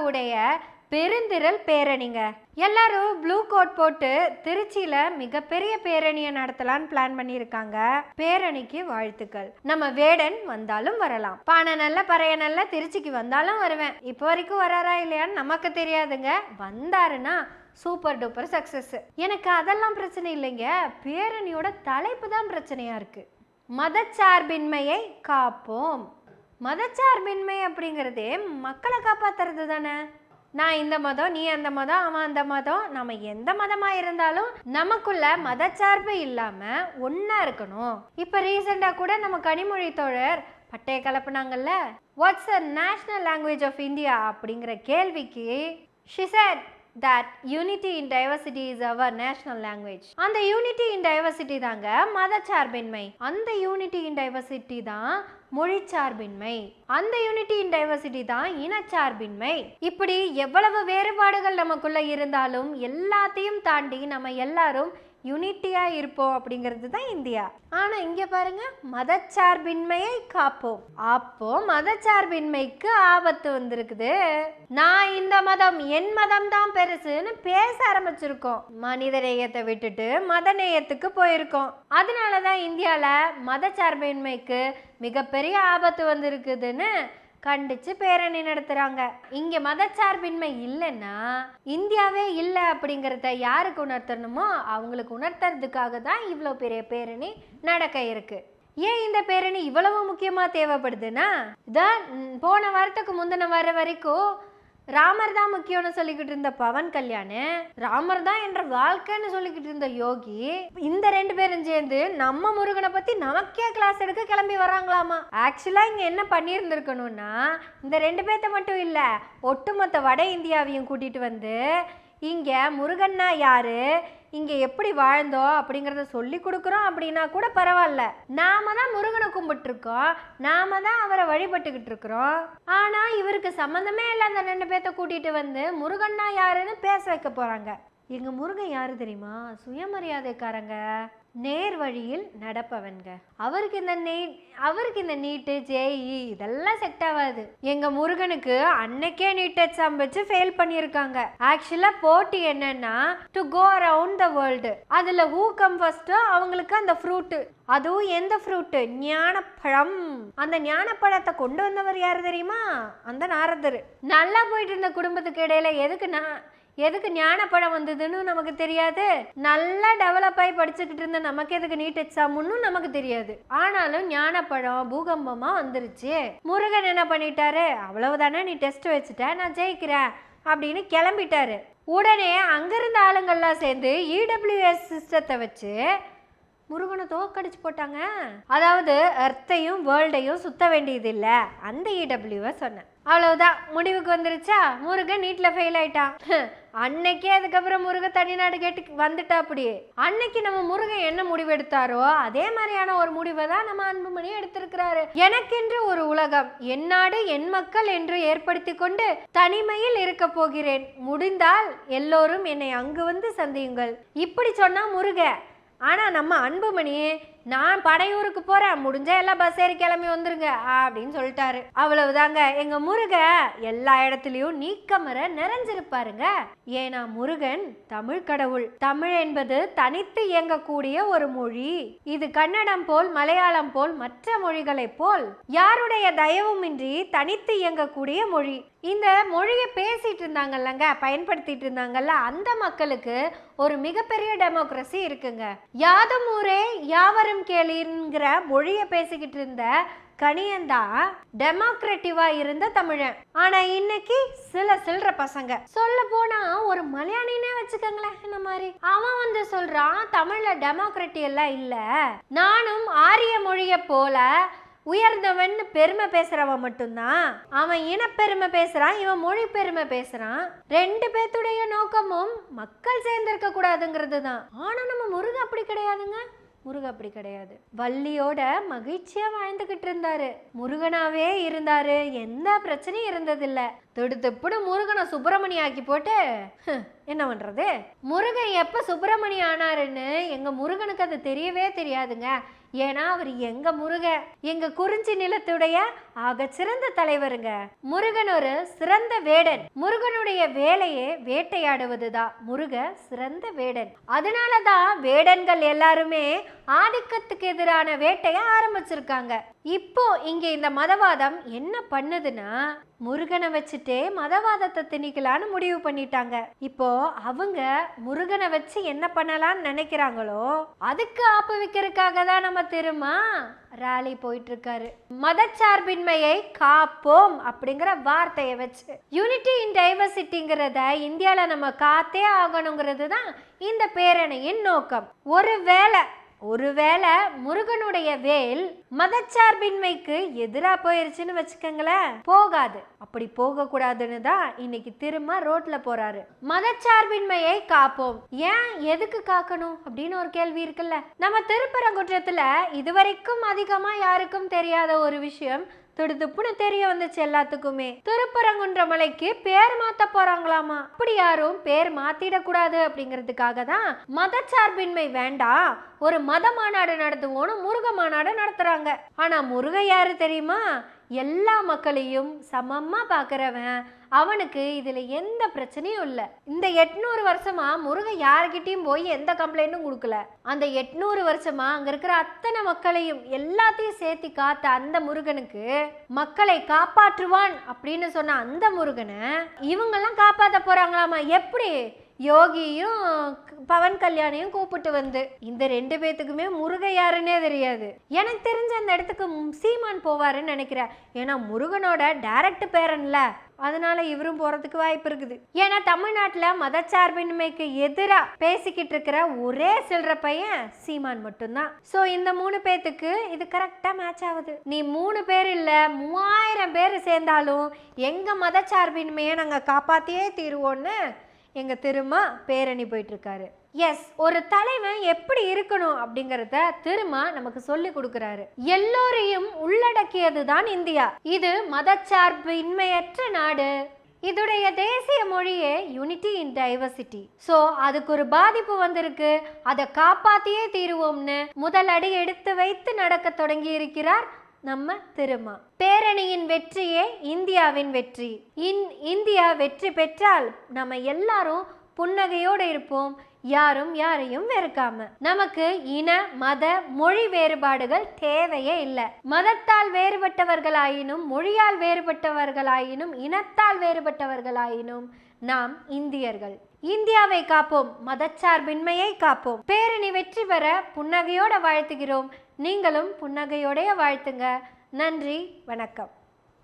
உடைய பெருந்திரள் பேரணிங்க. எல்லாரும் blue code போட்டு திருச்சியில மிகப்பெரிய பேரணியை நடத்தலான்னு பிளான் பண்ணியிருக்காங்க. பேரணிக்கு வாழ்த்துக்கள். நம்ம வேடன் வந்தாலும் வரலாம், பானை நல்ல பறைய நல்ல திருச்சிக்கு வந்தாலும் வருவேன். இப்போ வரைக்கும் வராரா இல்லையான்னு நமக்கு தெரியாதுங்க. வந்தாருன்னா சூப்பர் டூப்பர் சக்சஸ். எனக்கு அதெல்லாம் பிரச்சனை இல்லைங்க, பேரணியோட தலைப்பு தான் பிரச்சனையா இருக்கு. மதச்சார்பின்மையை காப்போம். மதச்சார்பின்மை அப்படிங்கிறதே மக்களை காப்பாத்துறது தானே. நான் இந்த மதம், நீ அந்த மதம், அவன் அந்த மதம், நம்ம எந்த மதமா இருந்தாலும் நமக்குள்ள மதச்சார்பு இல்லாம ஒன்னா இருக்கணும். இப்ப ரீசெண்டா கூட நம்ம கனிமொழி தோழர் பட்டைய கலப்புனாங்கல்ல, what's a national language of India அப்படிங்கிற கேள்விக்கு she said that unity in diversity is our national language. அந்த unity in diversity தாங்க மதச்சார்பின்மை. அந்த unity in diversity தான் மொழிச்சார்பின்மை. அந்த யூனிட்டி இன் டைவர்சிட்டி தான் இனச்சார்பின்மை. இப்படி எவ்வளவு வேறுபாடுகள் நமக்குள்ள இருந்தாலும் எல்லாத்தையும் தாண்டி நம்ம எல்லாரும் யூனிட்டியா இருப்போம் அப்படிங்கிறது தான் இந்தியா. ஆனா இங்க பாருங்க, மதச்சார்பின்மையை காப்போம். அப்போ மதச்சார்பின்மைக்கு ஆபத்து வந்திருக்குது. நான் இந்த மதம், என் மதம் தான் பெருசுன்னு பேச ஆரம்பிச்சிருக்கோம். மனித நேயத்தை விட்டுட்டு மத நேயத்துக்கு போயிருக்கோம். அதனாலதான் இந்தியால மதச்சார்பின்மைக்கு மிகப்பெரிய ஆபத்து வந்திருக்குதுன்னு கண்டிச்சு பேரணி நடத்துறாங்க. இங்க மதச்சார்பின்மை இல்லைன்னா இந்தியாவே இல்லை அப்படிங்கிறத யாருக்கு உணர்த்தணுமோ அவங்களுக்கு உணர்த்துறதுக்காக தான் இவ்வளோ பெரிய பேரணி நடக்க இருக்கு. ஏன் இந்த பேரணி இவ்வளவு முக்கியமா தேவைப்படுதுன்னா, இதான் போன வாரத்துக்கு முந்தின வார வரைக்கும் ராமர் தான் முக்கியம்னு சொல்லிக்கிட்டு இருந்த பவன் கல்யாண், ராமர் தான் என்ற வாழ்க்கைன்னு சொல்லிக்கிட்டு இருந்த யோகி, இந்த ரெண்டு பேரும் சேர்ந்து நம்ம முருகனை பத்தி நமக்கே கிளாஸ் எடுக்க கிளம்பி வராங்களாமா. ஆக்சுவலா இங்க என்ன பண்ணியிருந்திருக்கணும்னா, இந்த ரெண்டு பேர்த்த மட்டும் இல்ல, ஒட்டுமொத்த வட இந்தியாவையும் கூட்டிட்டு வந்து இங்க முருகன்னா யாரு, இங்க எப்படி வாழ்ந்தோம் அப்படிங்கறத சொல்லி கொடுக்குறோம் அப்படின்னா கூட பரவாயில்ல. நாம தான் முருகனை கும்பிட்டு இருக்கோம், நாம தான் அவரை வழிபட்டுக்கிட்டு இருக்கிறோம். ஆனா இவருக்கு சம்பந்தமே இல்லை அந்த ரெண்டு பேர்த்த கூட்டிட்டு வந்து முருகன்னா யாருன்னு பேச வைக்க போறாங்க. எங்க முருகன் யாரு தெரியுமா? சுயமரியாதைக்காரங்க, நேர் வழியில் நடப்பவன்க. அவருக்கு இந்த நீட்டு ஜேஇ இதெல்லாம் செட் ஆகாது. எங்க முருகனுக்கு அன்னைக்கே நீட் எக்ஸாம் வச்சு ஃபெயில் பண்ணியிருக்காங்க. ஆக்சுவலா போட்டி என்னன்னா to go around the world. அதுல ஹூ கம் ஃபர்ஸ்ட் அவங்களுக்கு அந்த ஃப்ரூட், அதுவும் எந்த ஃப்ரூட்? ஞானப்பழம். அந்த ஞானப்பழத்தை கொண்டு வந்தவர் யாரு தெரியுமா? அந்த நாரதர். நல்லா போயிட்டு இருந்த குடும்பத்துக்கு இடையில எதுக்கு ஞானப்பழம் வந்ததுன்னு நமக்கு தெரியாது. நல்லா டெவலப் ஆகி படிச்சுக்கிட்டு இருந்த நமக்கு எதுக்கு நீட் எக்ஸாம்னு நமக்கு தெரியாது. ஆனாலும் ஞானப்பழம் பூகம்பமா வந்துருச்சு. முருகன் என்ன பண்ணிட்டாரு, அவ்வளவுதானே, நீ டெஸ்ட் வச்சுட்ட, நான் ஜெயிக்கிறேன் அப்படின்னு கிளம்பிட்டாரு. உடனே அங்கிருந்த ஆளுங்கள்லாம் சேர்ந்து இடபிள்யூஎஸ் சிஸ்டத்தை வச்சு முருகனை தோக்கடிச்சு போட்டாங்க. அதாவது எர்த்தையும் வேர்ல்டையும் சுத்த வேண்டியது இல்லை, அந்த இடபிள்யூஎஸ் சொன்னேன். அவ்வளவுதான், முடிவுக்கு வந்துருச்சா? முருகன் நீட்ல ஃபெயில் ஆயிட்டான். அன்னைக்கே அதுக்கப்புறம் முருகன் தனிநாடு கேட்டு வந்துட்டா. அப்படி அன்னைக்கு நம்ம முருகன் என்ன முடிவு எடுத்தாரோ அதே மாதிரியான ஒரு முடிவை தான் நம்ம அன்புமணி எடுத்திருக்கிறாரு. எனக்கென்று ஒரு உலகம், என் நாடு என் மக்கள் என்று ஏற்படுத்தி கொண்டு தனிமையில் இருக்க போகிறேன், முடிந்தால் எல்லோரும் என்னை அங்கு வந்து சந்தியுங்கள் இப்படி சொன்னா முருகன். ஆனா நம்ம அன்புமணி, நான் படையூருக்கு போறேன், முடிஞ்ச எல்லாம் பஸ் ஏறி கிளம்பி வந்துருங்க அப்படின்னு சொல்லிட்டாரு. அவ்வளவுதாங்க. எங்க முருக எல்லா இடத்துலயும் நீக்கமர நிறைஞ்சிருப்பாருங்க. ஏன்னா முருகன் தமிழ் கடவுள். தமிழ் என்பது தனித்து இயங்கக்கூடிய ஒரு மொழி. இது கன்னடம் போல் மலையாளம் போல் மற்ற மொழிகளை போல் யாருடைய தயவுமின்றி தனித்து இயங்கக்கூடிய மொழி. இந்த மொழியை பேசிட்டு இருந்தாங்கல்லங்க, பயன்படுத்திட்டு இருந்தாங்கல்ல, அந்த மக்களுக்கு ஒரு மிகப்பெரிய டெமோக்ரஸி இருக்குங்க. யாதும் ஊரே யாவரும் கேளிங்கிற மொழியை பேசிக்கிட்டு இருந்த கணியன்தான் டெமோக்ரட்டிவா இருந்த தமிழன். ஆனா இன்னைக்கு சில்ற பசங்க, சொல்ல போனா ஒரு மலையாளினே வச்சுக்கோங்களேன், இந்த மாதிரி அவன் வந்து சொல்றான் தமிழ்ல டெமோக்ரட்டி எல்லாம் இல்ல, நானும் ஆரிய மொழிய போல உயர்ந்தவன் பெருமை பேசுறவன் மட்டும்தான். அவன் இனப்பெருமை பேசுறான், இவன் மொழி பெருமை பேசுறான். ரெண்டு பேத்துடைய நோக்கமும் மக்கள் சேர்ந்திருக்க கூடாதுங்கிறது தான். ஆனா நம்ம முருகன் அப்படி கிடையாதுங்க. முருகன் அப்படி கிடையாது. வள்ளியோட மகிழ்ச்சியா வாழ்ந்துகிட்டு இருந்தாரு, முருகனாவே இருந்தாரு, எந்த பிரச்சனையும் இருந்ததில்ல. திடுத்துப்புடு முருகனை சுப்பிரமணி ஆக்கி போட்டு என்ன பண்றது? முருகன் எப்ப சுப்பிரமணி ஆனாருன்னு எங்க முருகனுக்கு அது தெரியவே தெரியாதுங்க. ஏன்னா அவர் எங்க முருகன், எங்க குறிஞ்சி நிலத்துடைய ஆக சிறந்த தலைவருங்க. முருகன் ஒரு சிறந்த வேடன். முருகனுடைய வேலையே வேட்டையாடுவதுதான். முருக சிறந்த வேடன். அதனாலதான் வேடன்கள் எல்லாருமே ஆதிக்கத்துக்கு எதிரான வேட்டைய ஆரம்பிச்சிருக்காங்க. இப்போ இங்க இந்த மதவாதம் என்ன பண்ணுதுன்னா, முருகனை வச்சுட்டே மதவாதத்தை திணிக்கலான்னு முடிவு பண்ணிட்டாங்க. இப்போ அவங்க முருகனை வச்சு என்ன பண்ணலாம்னு நினைக்கிறாங்களோ அதுக்கு ஆப்பு வைக்கிறதுக்காக தான் நம்ம திரும்ப ராலி போயிட்டு இருக்காரு. மதச்சார்பின்மையை காப்போம் அப்படிங்கிற வார்த்தையை வச்சு யூனிட்டி இன் டைவர்சிட்டிங்கிறத இந்தியால நம்ம காத்தே ஆகணுங்கிறது தான் இந்த பேரணியின் நோக்கம். ஒருவேளை முருகனுடைய வேல் மதச்சார்பின்மைக்கு எதிரா போயிருச்சுன்னு வச்சுக்கோங்களேன், போகாது. அப்படி போக கூடாதுன்னு தான் இன்னைக்கு திரும்ப ரோட்ல போறாரு. மதச்சார்பின்மையை காப்போம். ஏன் எதுக்கு காக்கணும் அப்படின்னு ஒரு கேள்வி இருக்குல்ல. நம்ம திருப்பரங்குன்றத்துல இதுவரைக்கும் அதிகமா யாருக்கும் தெரியாத ஒரு விஷயம் திடுதுப்புன்னு தெரிய வந்துச்சு எல்லாத்துக்குமே. திருப்பரங்குன்ற மலைக்கு பேர் மாத்த போறாங்களாமா. அப்படி யாரும் பேர் மாத்திடக்கூடாது அப்படிங்கிறதுக்காக தான் மதச்சார்பின்மை வேண்டாம், ஒரு மத மாநாடு நடத்துவோன்னு முருக மாநாடு நடத்துறாங்க. ஆனா முருக யாரு தெரியுமா? எல்லா மக்களையும் சமமா பாக்குறவன். அவனுக்கு இதுல எந்த பிரச்சனையும் இல்லை. இந்த 800 வருஷமா முருக யாருக்கிட்டையும் போய் எந்த கம்ப்ளைண்ட்டும் கொடுக்கல. அந்த 800 வருஷமா அங்க இருக்கிற அத்தனை மக்களையும் எல்லாத்தையும் சேர்த்து காத்த அந்த முருகனுக்கு மக்களை காப்பாற்றுவான் அப்படின்னு சொன்ன அந்த முருகனை இவங்கெல்லாம் காப்பாற்ற போறாங்களாமா. எப்படி? யோகியும் பவன் கல்யாணையும் கூப்பிட்டு வந்து இந்த 2 பேத்துக்குமே முருக யாருன்னே தெரியாது. எனக்கு தெரிஞ்ச அந்த இடத்துக்கு சீமான் போவாருன்னு நினைக்கிறேன். ஏன்னா முருகனோட டைரக்ட் பேரன்ல, அதனால இவரும் போறதுக்கு வாய்ப்பு இருக்குது. ஏன்னா தமிழ்நாட்டுல மதச்சார்பின்மைக்கு எதிரா பேசிக்கிட்டு இருக்கிற ஒரே சில்லற பையன் சீமான் மட்டும்தான். சோ இந்த 3 பேத்துக்கு இது கரெக்டா மேட்ச் ஆகுது. நீ 3 பேர் இல்ல 3000 பேர் சேர்ந்தாலும் எங்க மதச்சார்பின்மையை நாங்க காப்பாத்தியே தீருவோன்னு எங்க திரும்ப பேரணி போயிட்டு இருக்காரு. எஸ், ஒரு தலைவன் எப்படி இருக்கணும் அப்படிங்கறத திரும்ப நமக்கு சொல்லி கொடுக்கிறாரு. எல்லோரையும் உள்ளடக்கியதுதான் இந்தியா. இது மதச்சார்பின்மையற்ற நாடு. இதுடைய தேசிய மொழியே யூனிட்டி இன் டைவர்சிட்டி. சோ அதுக்கு ஒரு பாதிப்பு வந்திருக்கு. அதை காப்பாத்தியே தீருவோம்னு முதல் அடி எடுத்து வைத்து நடக்க தொடங்கி இருக்கிறார் நம்ம திருமா. பேரணியின் வெற்றியே இந்தியாவின் வெற்றி. இந்தியா வெற்றி பெற்றால் நம்ம எல்லாரும் புன்னகையோடு இருப்போம், யாரும் யாரையும் வெறுக்காம. நமக்கு இன மத மொழி வேறுபாடுகள் தேவையே இல்லை. மதத்தால் வேறுபட்டவர்களாயினும், மொழியால் வேறுபட்டவர்களாயினும், இனத்தால் வேறுபட்டவர்களாயினும் நாம் இந்தியர்கள். இந்தியாவை காப்போம், மதச்சார்பின்மையை காப்போம். பேரணி வெற்றி பெற புன்னகையோட வாழ்த்துகிறோம். நீங்களும் புன்னகையோடைய வாழ்த்துங்க. நன்றி, வணக்கம்.